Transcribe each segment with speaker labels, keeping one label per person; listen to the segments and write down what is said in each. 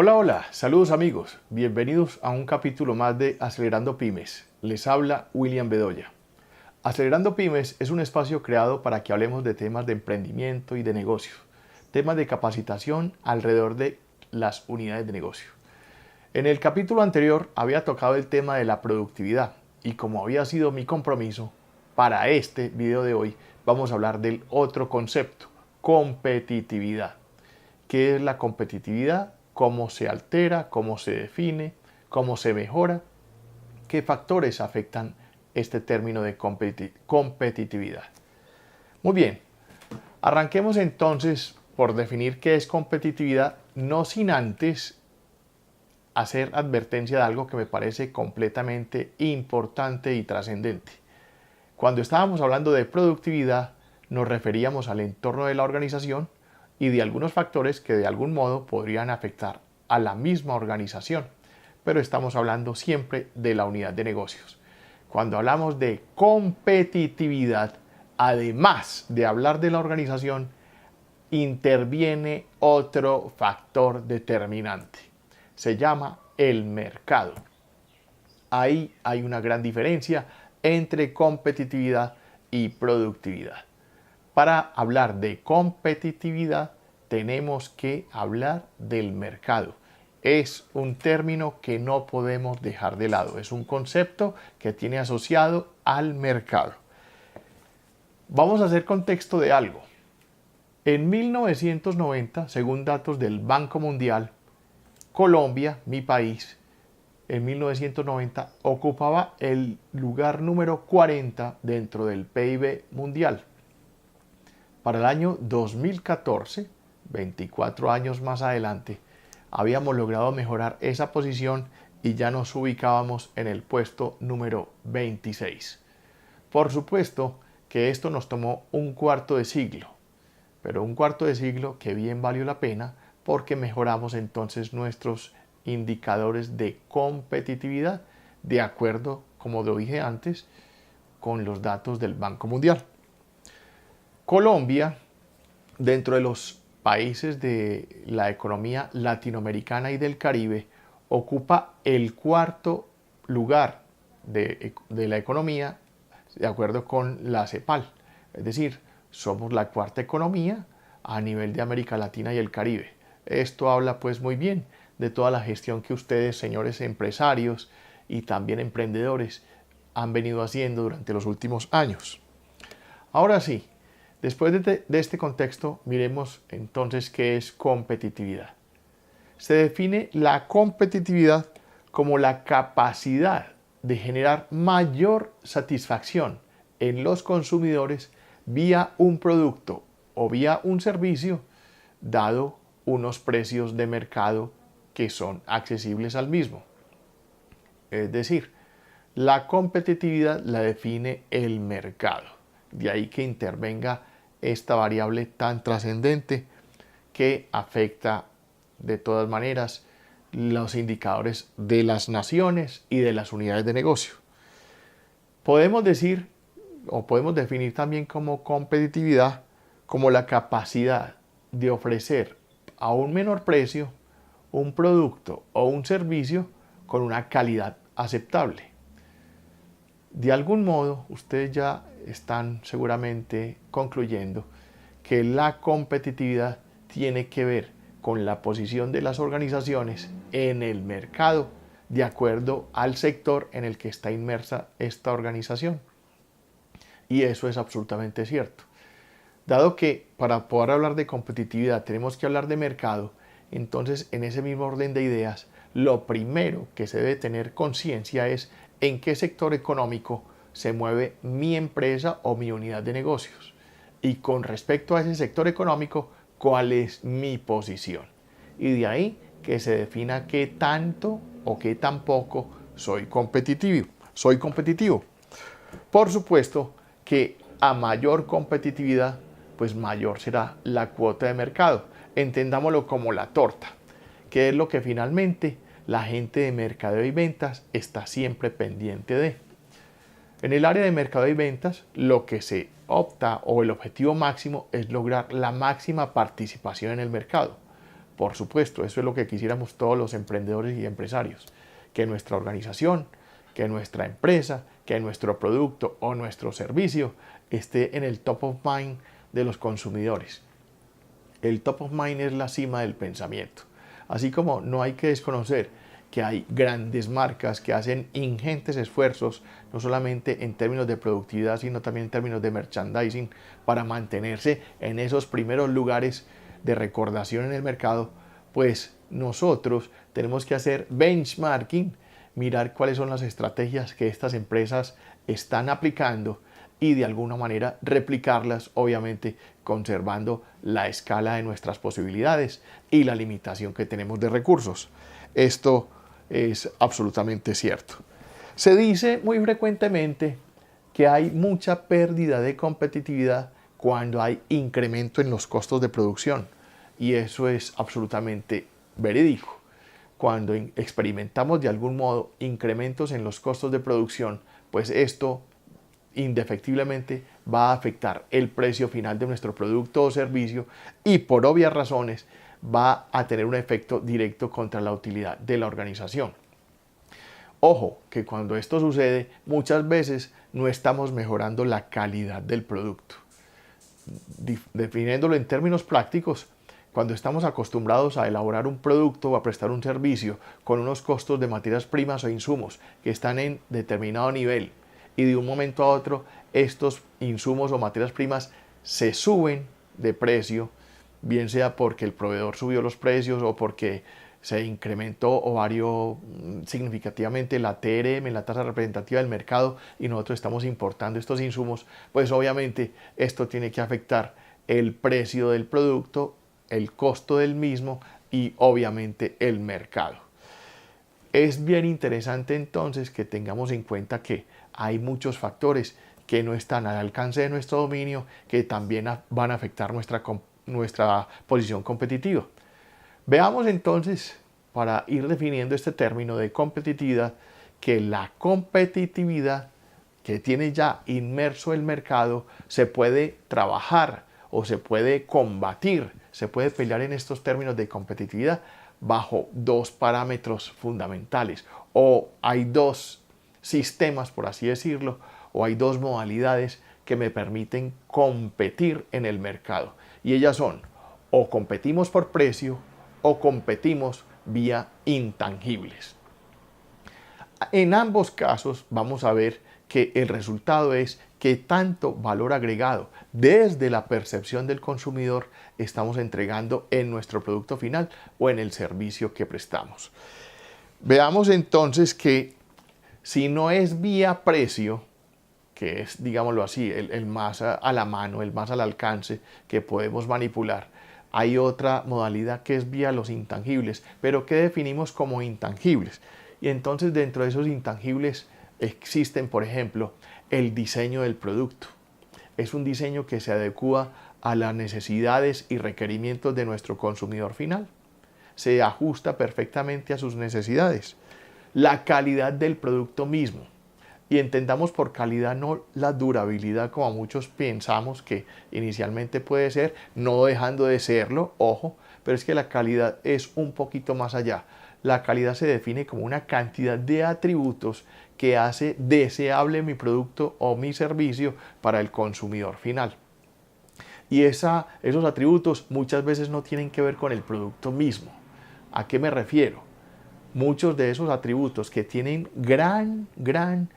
Speaker 1: Hola, hola, saludos amigos, bienvenidos a un capítulo más de Acelerando Pymes. Les habla William Bedoya. Acelerando Pymes es un espacio creado para que hablemos de temas de emprendimiento y de negocios, temas de capacitación alrededor de las unidades de negocio. En el capítulo anterior había tocado el tema de la productividad y como había sido mi compromiso, para este video de hoy vamos a hablar del otro concepto, competitividad. ¿Qué es la competitividad? ¿Cómo se altera? ¿Cómo se define? ¿Cómo se mejora? ¿Qué factores afectan este término de competitividad? Muy bien, arranquemos entonces por definir qué es competitividad, no sin antes hacer advertencia de algo que me parece completamente importante y trascendente. Cuando estábamos hablando de productividad, nos referíamos al entorno de la organización y de algunos factores que de algún modo podrían afectar a la misma organización, pero estamos hablando siempre de la unidad de negocios. Cuando hablamos de competitividad, además de hablar de la organización, interviene otro factor determinante. Se llama el mercado. Ahí hay una gran diferencia entre competitividad y productividad. Para hablar de competitividad tenemos que hablar del mercado. Es un término que no podemos dejar de lado. Es un concepto que tiene asociado al mercado. Vamos a hacer contexto de algo. En 1990, según datos del Banco Mundial, Colombia, mi país, en 1990 ocupaba el lugar número 40 dentro del PIB mundial. Para el año 2014, 24 años más adelante, habíamos logrado mejorar esa posición y ya nos ubicábamos en el puesto número 26. Por supuesto que esto nos tomó un cuarto de siglo, pero un cuarto de siglo que bien valió la pena porque mejoramos entonces nuestros indicadores de competitividad de acuerdo, como lo dije antes, con los datos del Banco Mundial. Colombia, dentro de los países de la economía latinoamericana y del Caribe, ocupa el cuarto lugar de la economía de acuerdo con la CEPAL. Es decir, somos la cuarta economía a nivel de América Latina y el Caribe. Esto habla pues muy bien de toda la gestión que ustedes, señores empresarios y también emprendedores, han venido haciendo durante los últimos años. Ahora sí, después de este contexto, miremos entonces qué es competitividad. Se define la competitividad como la capacidad de generar mayor satisfacción en los consumidores vía un producto o vía un servicio, dado unos precios de mercado que son accesibles al mismo. Es decir, la competitividad la define el mercado. De ahí que intervenga esta variable tan trascendente que afecta de todas maneras los indicadores de las naciones y de las unidades de negocio. Podemos decir o podemos definir también como competitividad como la capacidad de ofrecer a un menor precio un producto o un servicio con una calidad aceptable. De algún modo, ustedes ya están seguramente concluyendo que la competitividad tiene que ver con la posición de las organizaciones en el mercado de acuerdo al sector en el que está inmersa esta organización. Y eso es absolutamente cierto. Dado que para poder hablar de competitividad tenemos que hablar de mercado, entonces en ese mismo orden de ideas, lo primero que se debe tener conciencia es en qué sector económico se mueve mi empresa o mi unidad de negocios. Y con respecto a ese sector económico, cuál es mi posición. Y de ahí que se defina qué tanto o qué tan poco soy competitivo. Por supuesto que a mayor competitividad, pues mayor será la cuota de mercado. Entendámoslo como la torta, que es lo que finalmente la gente de mercadeo y ventas está siempre pendiente de. En el área de mercadeo y ventas, lo que se opta o el objetivo máximo es lograr la máxima participación en el mercado. Por supuesto, eso es lo que quisiéramos todos los emprendedores y empresarios, que nuestra organización, que nuestra empresa, que nuestro producto o nuestro servicio esté en el top of mind de los consumidores. El top of mind es la cima del pensamiento. Así como no hay que desconocer que hay grandes marcas que hacen ingentes esfuerzos, no solamente en términos de productividad, sino también en términos de merchandising, para mantenerse en esos primeros lugares de recordación en el mercado, pues nosotros tenemos que hacer benchmarking, mirar cuáles son las estrategias que estas empresas están aplicando y de alguna manera replicarlas, obviamente conservando la escala de nuestras posibilidades y la limitación que tenemos de recursos. Esto es absolutamente cierto. Se dice muy frecuentemente que hay mucha pérdida de competitividad cuando hay incremento en los costos de producción, y eso es absolutamente verídico. Cuando experimentamos de algún modo incrementos en los costos de producción, pues esto indefectiblemente va a afectar el precio final de nuestro producto o servicio y por obvias razones va a tener un efecto directo contra la utilidad de la organización. Ojo, que cuando esto sucede muchas veces no estamos mejorando la calidad del producto. Definiéndolo en términos prácticos, cuando estamos acostumbrados a elaborar un producto o a prestar un servicio con unos costos de materias primas o insumos que están en determinado nivel y de un momento a otro estos insumos o materias primas se suben de precio, bien sea porque el proveedor subió los precios o porque se incrementó o varió significativamente la TRM, la tasa representativa del mercado, y nosotros estamos importando estos insumos, pues obviamente esto tiene que afectar el precio del producto, el costo del mismo y obviamente el mercado. Es bien interesante entonces que tengamos en cuenta que hay muchos factores que no están al alcance de nuestro dominio que también van a afectar nuestra posición competitiva. Veamos entonces, para ir definiendo este término de competitividad, que la competitividad que tiene ya inmerso el mercado se puede trabajar o se puede combatir, se puede pelear en estos términos de competitividad bajo dos parámetros fundamentales, o hay dos sistemas, por así decirlo, o hay dos modalidades que me permiten competir en el mercado, y ellas son: o competimos por precio o competimos vía intangibles. En ambos casos vamos a ver que el resultado es que tanto valor agregado desde la percepción del consumidor estamos entregando en nuestro producto final o en el servicio que prestamos. Veamos entonces que si no es vía precio, que es, digámoslo así, el más a la mano, el más al alcance que podemos manipular, hay otra modalidad que es vía los intangibles, pero ¿qué definimos como intangibles? Y entonces dentro de esos intangibles existen, por ejemplo, el diseño del producto. Es un diseño que se adecua a las necesidades y requerimientos de nuestro consumidor final. Se ajusta perfectamente a sus necesidades. La calidad del producto mismo. Y entendamos por calidad no la durabilidad como muchos pensamos que inicialmente puede ser, no dejando de serlo, ojo, pero es que la calidad es un poquito más allá. La calidad se define como una cantidad de atributos que hace deseable mi producto o mi servicio para el consumidor final. Y esos atributos muchas veces no tienen que ver con el producto mismo. ¿A qué me refiero? Muchos de esos atributos que tienen gran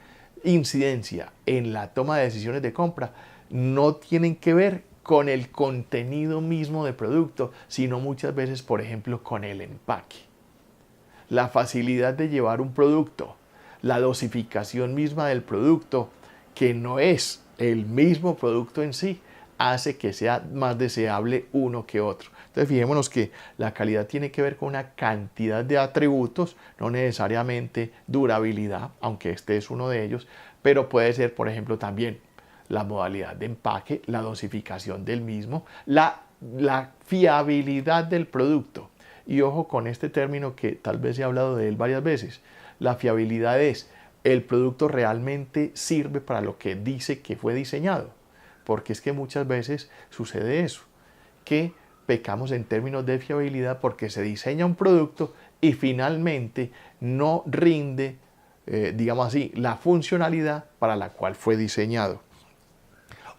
Speaker 1: incidencia en la toma de decisiones de compra no tienen que ver con el contenido mismo del producto, sino muchas veces, por ejemplo, con el empaque. La facilidad de llevar un producto, la dosificación misma del producto, que no es el mismo producto en sí, hace que sea más deseable uno que otro. Entonces fijémonos que la calidad tiene que ver con una cantidad de atributos, no necesariamente durabilidad, aunque este es uno de ellos, pero puede ser, por ejemplo, también la modalidad de empaque, la dosificación del mismo, la fiabilidad del producto. Y ojo con este término que tal vez he hablado de él varias veces. La fiabilidad es: el producto realmente sirve para lo que dice que fue diseñado. Porque es que muchas veces sucede eso, que pecamos en términos de fiabilidad porque se diseña un producto y finalmente no rinde, digamos así, la funcionalidad para la cual fue diseñado.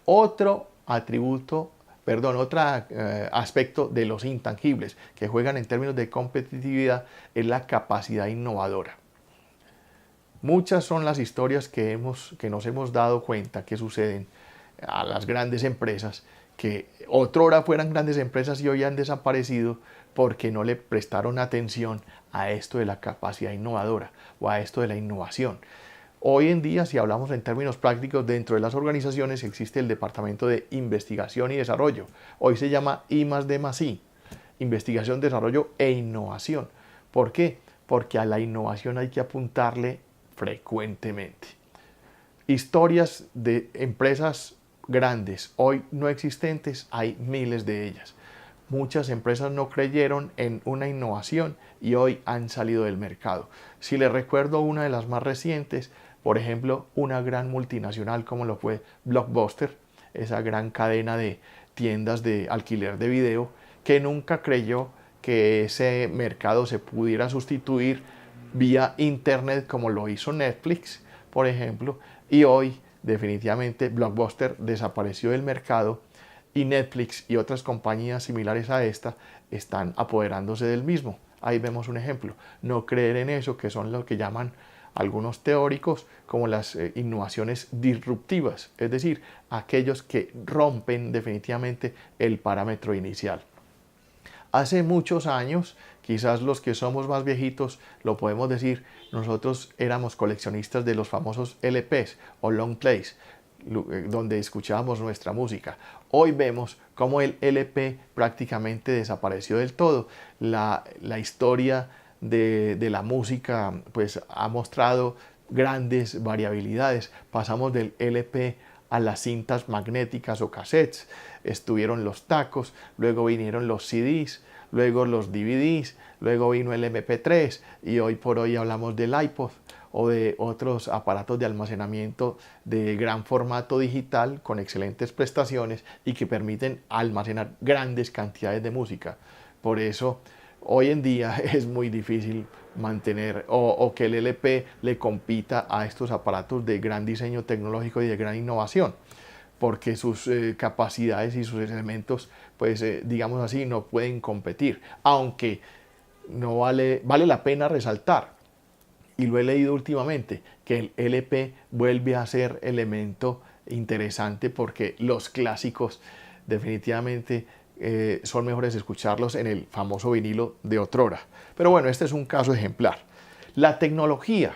Speaker 1: Otro aspecto de los intangibles que juegan en términos de competitividad es la capacidad innovadora. Muchas son las historias que nos hemos dado cuenta que suceden a las grandes empresas, que otrora fueran grandes empresas y hoy han desaparecido porque no le prestaron atención a esto de la capacidad innovadora o a esto de la innovación. Hoy en día, si hablamos en términos prácticos, dentro de las organizaciones existe el Departamento de Investigación y Desarrollo. Hoy se llama I+D+I, Investigación, Desarrollo e Innovación. ¿Por qué? Porque a la innovación hay que apuntarle frecuentemente. Historias de empresas grandes, hoy no existentes, hay miles de ellas. Muchas empresas no creyeron en una innovación y hoy han salido del mercado. Si les recuerdo una de las más recientes, por ejemplo, una gran multinacional como lo fue Blockbuster, esa gran cadena de tiendas de alquiler de video, que nunca creyó que ese mercado se pudiera sustituir vía internet como lo hizo Netflix, por ejemplo, y hoy definitivamente Blockbuster desapareció del mercado y Netflix y otras compañías similares a esta están apoderándose del mismo. Ahí vemos un ejemplo. No creer en eso, que son lo que llaman algunos teóricos como las innovaciones disruptivas, es decir, aquellos que rompen definitivamente el parámetro inicial. Hace muchos años, quizás los que somos más viejitos lo podemos decir, nosotros éramos coleccionistas de los famosos LPs o long plays, donde escuchábamos nuestra música. Hoy vemos cómo el LP prácticamente desapareció del todo. La historia de la música pues ha mostrado grandes variabilidades. Pasamos del LP a las cintas magnéticas o cassettes, estuvieron los tacos, luego vinieron los CDs, luego los DVDs, luego vino el MP3 y hoy por hoy hablamos del iPod o de otros aparatos de almacenamiento de gran formato digital con excelentes prestaciones y que permiten almacenar grandes cantidades de música. Por eso hoy en día es muy difícil mantener o que el LP le compita a estos aparatos de gran diseño tecnológico y de gran innovación, porque sus capacidades y sus elementos, pues digamos así, no pueden competir, aunque no vale la pena resaltar, y lo he leído últimamente, que el LP vuelve a ser elemento interesante porque los clásicos definitivamente son mejores escucharlos en el famoso vinilo de otrora. Pero bueno, este es un caso ejemplar. La tecnología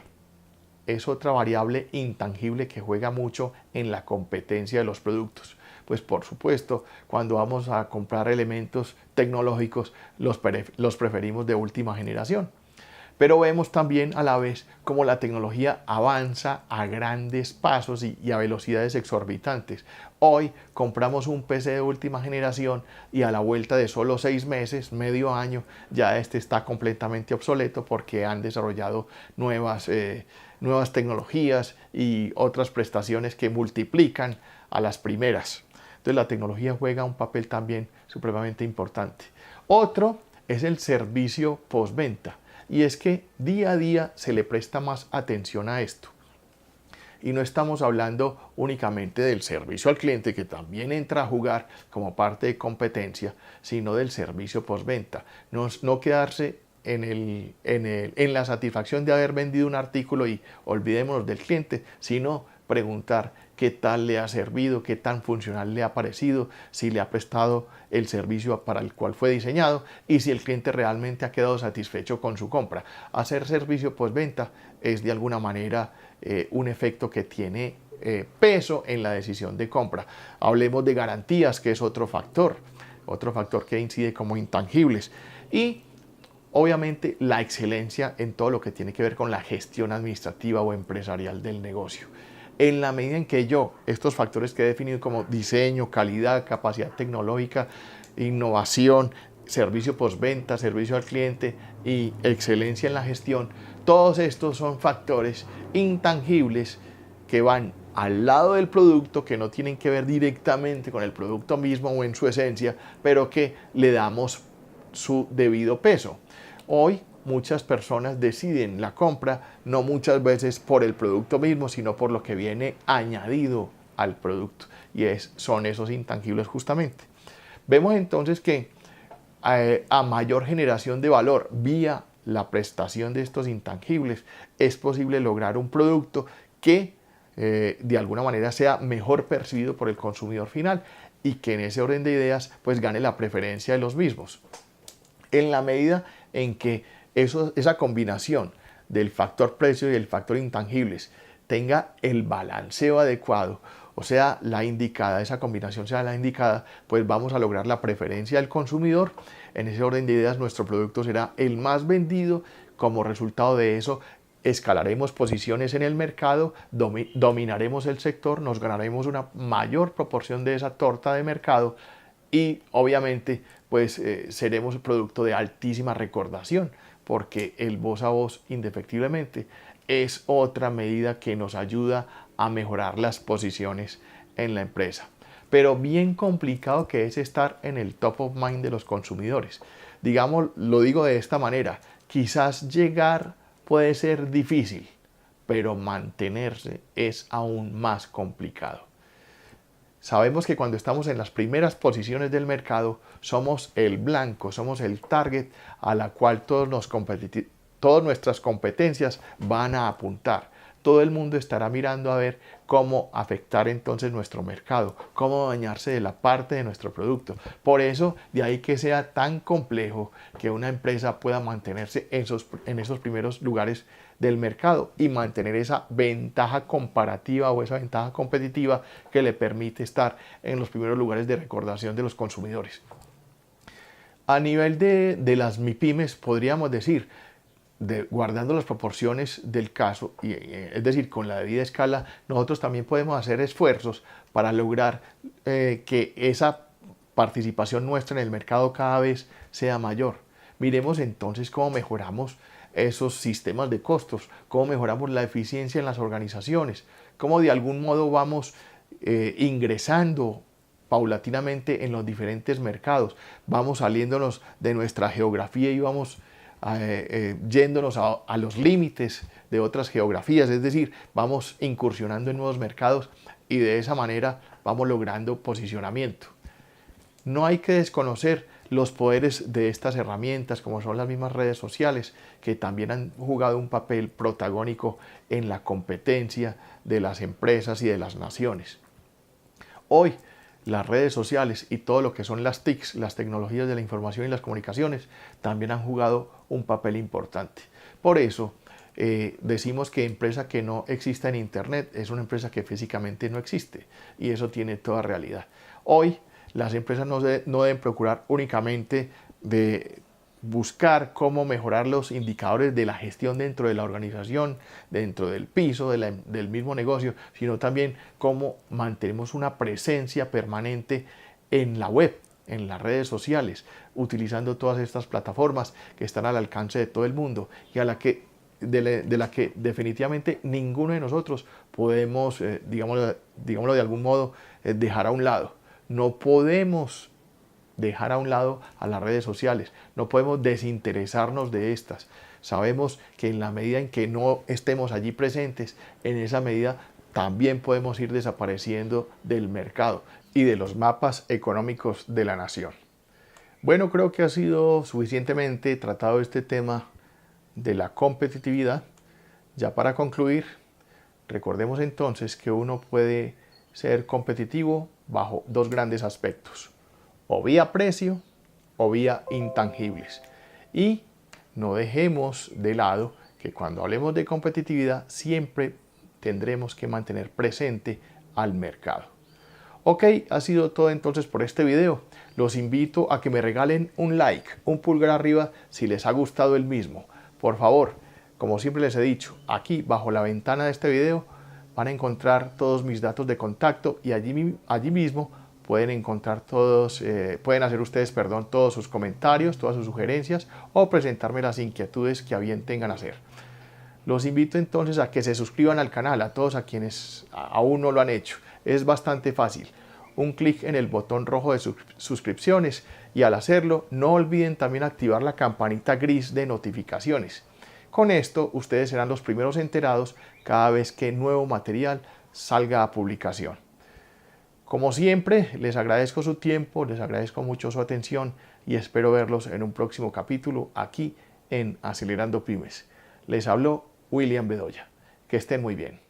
Speaker 1: es otra variable intangible que juega mucho en la competencia de los productos. Pues por supuesto, cuando vamos a comprar elementos tecnológicos, los preferimos de última generación. Pero vemos también a la vez cómo la tecnología avanza a grandes pasos y a velocidades exorbitantes. Hoy compramos un PC de última generación y a la vuelta de solo 6 meses, medio año, ya este está completamente obsoleto porque han desarrollado nuevas tecnologías y otras prestaciones que multiplican a las primeras. Entonces la tecnología juega un papel también supremamente importante. Otro es el servicio postventa. Y es que día a día se le presta más atención a esto. Y no estamos hablando únicamente del servicio al cliente, que también entra a jugar como parte de competencia, sino del servicio postventa. No quedarse en la satisfacción de haber vendido un artículo y olvidémonos del cliente, sino preguntar qué tal le ha servido, qué tan funcional le ha parecido, si le ha prestado el servicio para el cual fue diseñado y si el cliente realmente ha quedado satisfecho con su compra. Hacer servicio postventa es de alguna manera un efecto que tiene peso en la decisión de compra. Hablemos de garantías, que es otro factor que incide como intangibles. Y obviamente la excelencia en todo lo que tiene que ver con la gestión administrativa o empresarial del negocio. En la medida en que estos factores que he definido como diseño, calidad, capacidad tecnológica, innovación, servicio postventa, servicio al cliente y excelencia en la gestión, todos estos son factores intangibles que van al lado del producto que no tienen que ver directamente con el producto mismo o en su esencia, pero que le damos su debido peso. Hoy muchas personas deciden la compra no muchas veces por el producto mismo, sino por lo que viene añadido al producto, y son esos intangibles justamente. Vemos entonces que a mayor generación de valor vía la prestación de estos intangibles, es posible lograr un producto que de alguna manera sea mejor percibido por el consumidor final y que en ese orden de ideas pues gane la preferencia de los mismos. En la medida en que esa combinación del factor precio y el factor intangibles tenga el balanceo adecuado, o sea, la indicada, esa combinación sea la indicada, pues vamos a lograr la preferencia del consumidor. En ese orden de ideas, nuestro producto será el más vendido. Como resultado de eso, escalaremos posiciones en el mercado, dominaremos el sector, nos ganaremos una mayor proporción de esa torta de mercado y obviamente pues seremos producto de altísima recordación, porque el voz a voz indefectiblemente es otra medida que nos ayuda a mejorar las posiciones en la empresa. Pero bien complicado que es estar en el top of mind de los consumidores. Digamos, lo digo de esta manera, quizás llegar puede ser difícil, pero mantenerse es aún más complicado. Sabemos que cuando estamos en las primeras posiciones del mercado, somos el blanco, somos el target a la cual todas nuestras competencias van a apuntar. Todo el mundo estará mirando a ver cómo afectar entonces nuestro mercado, cómo dañarse de la parte de nuestro producto. Por eso, de ahí que sea tan complejo que una empresa pueda mantenerse en esos primeros lugares del mercado y mantener esa ventaja comparativa o esa ventaja competitiva que le permite estar en los primeros lugares de recordación de los consumidores. A nivel de las MIPYMES podríamos decir, guardando las proporciones del caso, es decir, con la debida escala, nosotros también podemos hacer esfuerzos para lograr que esa participación nuestra en el mercado cada vez sea mayor. Miremos entonces cómo mejoramos esos sistemas de costos, cómo mejoramos la eficiencia en las organizaciones, cómo de algún modo vamos ingresando paulatinamente en los diferentes mercados, vamos saliéndonos de nuestra geografía y vamos yéndonos a los límites de otras geografías, es decir, vamos incursionando en nuevos mercados y de esa manera vamos logrando posicionamiento. No hay que desconocer los poderes de estas herramientas, como son las mismas redes sociales, que también han jugado un papel protagónico en la competencia de las empresas y de las naciones. Hoy, las redes sociales y todo lo que son las TICs, las tecnologías de la información y las comunicaciones, también han jugado un papel importante. Por eso, decimos que empresa que no exista en Internet es una empresa que físicamente no existe, y eso tiene toda realidad. Hoy, las empresas no deben procurar únicamente de buscar cómo mejorar los indicadores de la gestión dentro de la organización, dentro del piso del mismo negocio, sino también cómo mantenemos una presencia permanente en la web, en las redes sociales, utilizando todas estas plataformas que están al alcance de todo el mundo y de la que definitivamente ninguno de nosotros podemos, digámoslo de algún modo, dejar a un lado. No podemos dejar a un lado a las redes sociales, no podemos desinteresarnos de estas. Sabemos que en la medida en que no estemos allí presentes, en esa medida también podemos ir desapareciendo del mercado y de los mapas económicos de la nación. Bueno, creo que ha sido suficientemente tratado este tema de la competitividad. Ya para concluir, recordemos entonces que uno puede ser competitivo bajo dos grandes aspectos, o vía precio o vía intangibles. Y no dejemos de lado que cuando hablemos de competitividad siempre tendremos que mantener presente al mercado. Ok, ha sido todo entonces por este video. Los invito a que me regalen un like, un pulgar arriba si les ha gustado el mismo. Por favor, como siempre les he dicho, aquí bajo la ventana de este video van a encontrar todos mis datos de contacto y allí mismo pueden encontrar pueden hacer ustedes, todos sus comentarios, todas sus sugerencias o presentarme las inquietudes que a bien tengan hacer. Los invito entonces a que se suscriban al canal, a todos a quienes aún no lo han hecho. Es bastante fácil. Un clic en el botón rojo de suscripciones y al hacerlo no olviden también activar la campanita gris de notificaciones. Con esto ustedes serán los primeros enterados cada vez que nuevo material salga a publicación. Como siempre, les agradezco su tiempo, les agradezco mucho su atención y espero verlos en un próximo capítulo aquí en Acelerando Pymes. Les habló William Bedoya. Que estén muy bien.